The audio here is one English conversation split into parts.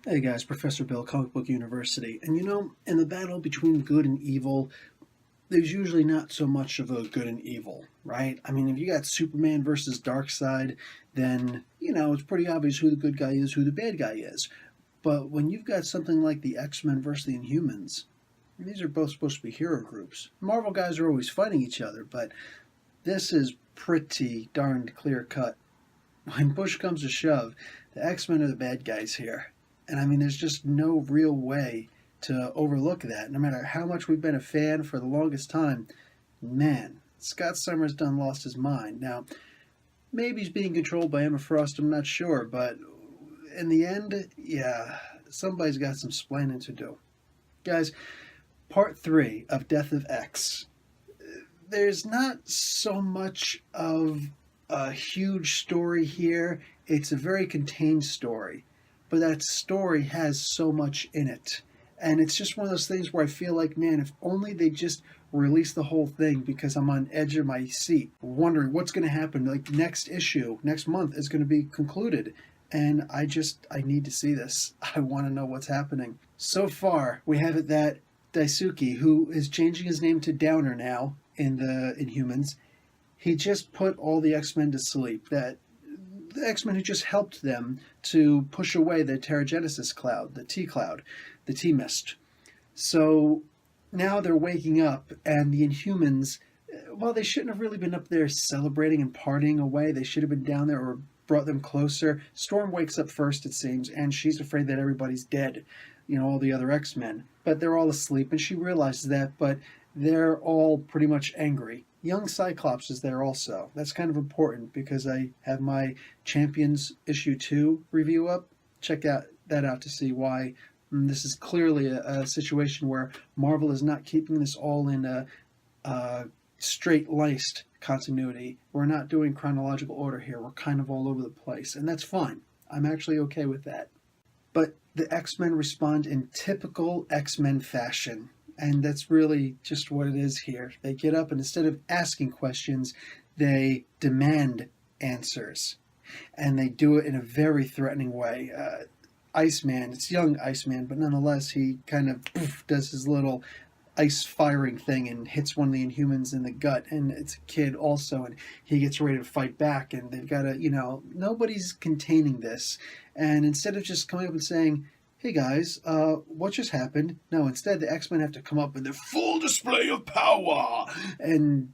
Hey guys, Professor Bill, Comic Book University. And in the battle between good and evil, there's usually not so much of a good and evil, right? I mean, if you got Superman versus Darkseid, then, it's pretty obvious who the good guy is, who the bad guy is. But when you've got something like the X-Men versus the Inhumans, these are both supposed to be hero groups. Marvel guys are always fighting each other, but this is pretty darned clear cut. When push comes to shove, the X-Men are the bad guys here. And I mean, there's just no real way to overlook that. No matter how much we've been a fan for the longest time, man, Scott Summers done lost his mind. Now, maybe he's being controlled by Emma Frost, I'm not sure, but in the end, yeah, somebody's got some splaining to do. Guys, part 3 of Death of X. There's not so much of a huge story here. It's a very contained story, but that story has so much in it. And it's just one of those things where I feel like, man, if only they just release the whole thing, because I'm on edge of my seat, wondering what's going to happen. Like next issue, next month is going to be concluded. And I need to see this. I want to know what's happening. So far, we have it that Daisuke, who is changing his name to Downer now in the Inhumans, he just put all the X-Men to sleep. That the X-Men who just helped them to push away the Terrigenesis cloud, the T-cloud, the T-mist. So now they're waking up, and the Inhumans, well, they shouldn't have really been up there celebrating and partying away. They should have been down there or brought them closer. Storm wakes up first, it seems, and she's afraid that everybody's dead, all the other X-Men. But they're all asleep, and she realizes that, but they're all pretty much angry. Young Cyclops is there also. That's kind of important because I have my Champions issue 2 review up. Check that out to see why this is clearly a situation where Marvel is not keeping this all in a straight-laced continuity. We're not doing chronological order here. We're kind of all over the place, and that's fine. I'm actually okay with that. But the X-Men respond in typical X-Men fashion. And that's really just what it is here. They get up and instead of asking questions, they demand answers. And they do it in a very threatening way. Iceman, it's young Iceman, but nonetheless, he kind of does his little ice firing thing and hits one of the Inhumans in the gut. And it's a kid also, and he gets ready to fight back. And they've got to, nobody's containing this. And instead of just coming up and saying, hey guys, what just happened? No, instead the X-Men have to come up in their full display of power and,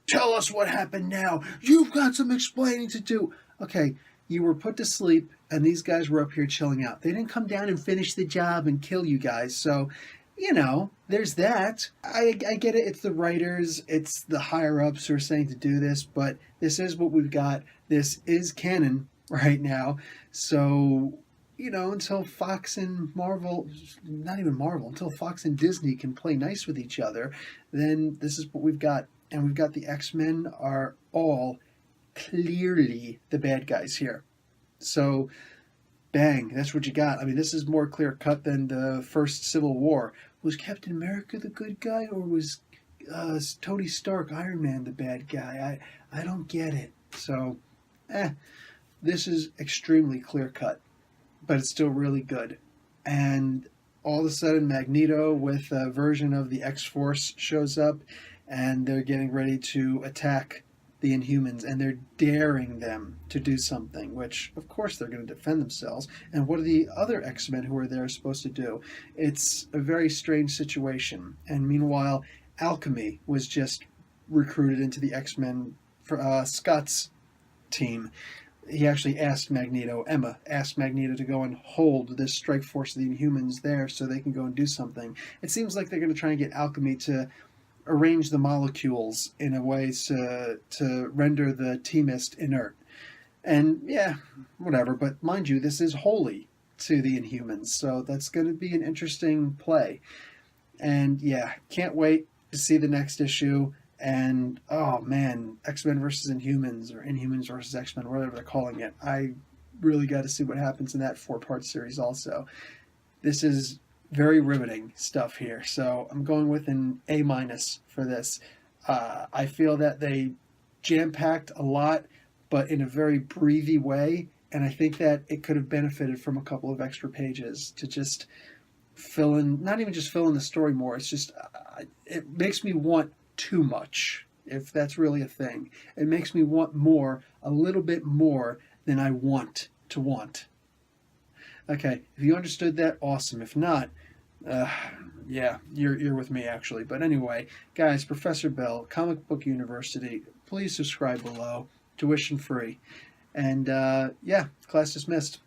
tell us what happened now. You've got some explaining to do. Okay, you were put to sleep and these guys were up here chilling out. They didn't come down and finish the job and kill you guys, so, there's that. I get it, it's the writers, it's the higher-ups who are saying to do this, but this is what we've got. This is canon right now, so until Fox and Marvel, not even Marvel, until Fox and Disney can play nice with each other, then this is what we've got. And we've got the X-Men are all clearly the bad guys here. So, bang, that's what you got. I mean, this is more clear-cut than the first Civil War. Was Captain America the good guy, or was Tony Stark, Iron Man, the bad guy? I don't get it. So, this is extremely clear-cut, but it's still really good. And all of a sudden, Magneto with a version of the X-Force shows up, and they're getting ready to attack the Inhumans, and they're daring them to do something, which, of course, they're going to defend themselves. And what are the other X-Men who are there supposed to do? It's a very strange situation. And meanwhile, Alchemy was just recruited into the X-Men for Scott's team. He actually Emma asked Magneto to go and hold this strike force of the Inhumans there so they can go and do something. It seems like they're going to try and get Alchemy to arrange the molecules in a way to render the T-mist inert. And yeah, whatever, but mind you, this is holy to the Inhumans, so that's going to be an interesting play. And yeah, can't wait to see the next issue. And, oh man, X-Men versus Inhumans, or Inhumans versus X-Men, whatever they're calling it. I really got to see what happens in that 4-part series also. This is very riveting stuff here, so I'm going with an A- for this. I feel that they jam-packed a lot, but in a very breathy way, And I think that it could have benefited from a couple of extra pages to just fill in, not even just fill in the story more. It's just, it makes me want too much, if that's really a thing. It makes me want more, a little bit more than I want to want. Okay, if you understood that, awesome. If not, uh, yeah, you're with me actually. But anyway, guys, Professor Bell, Comic Book University. Please subscribe below, tuition free, and yeah, class dismissed.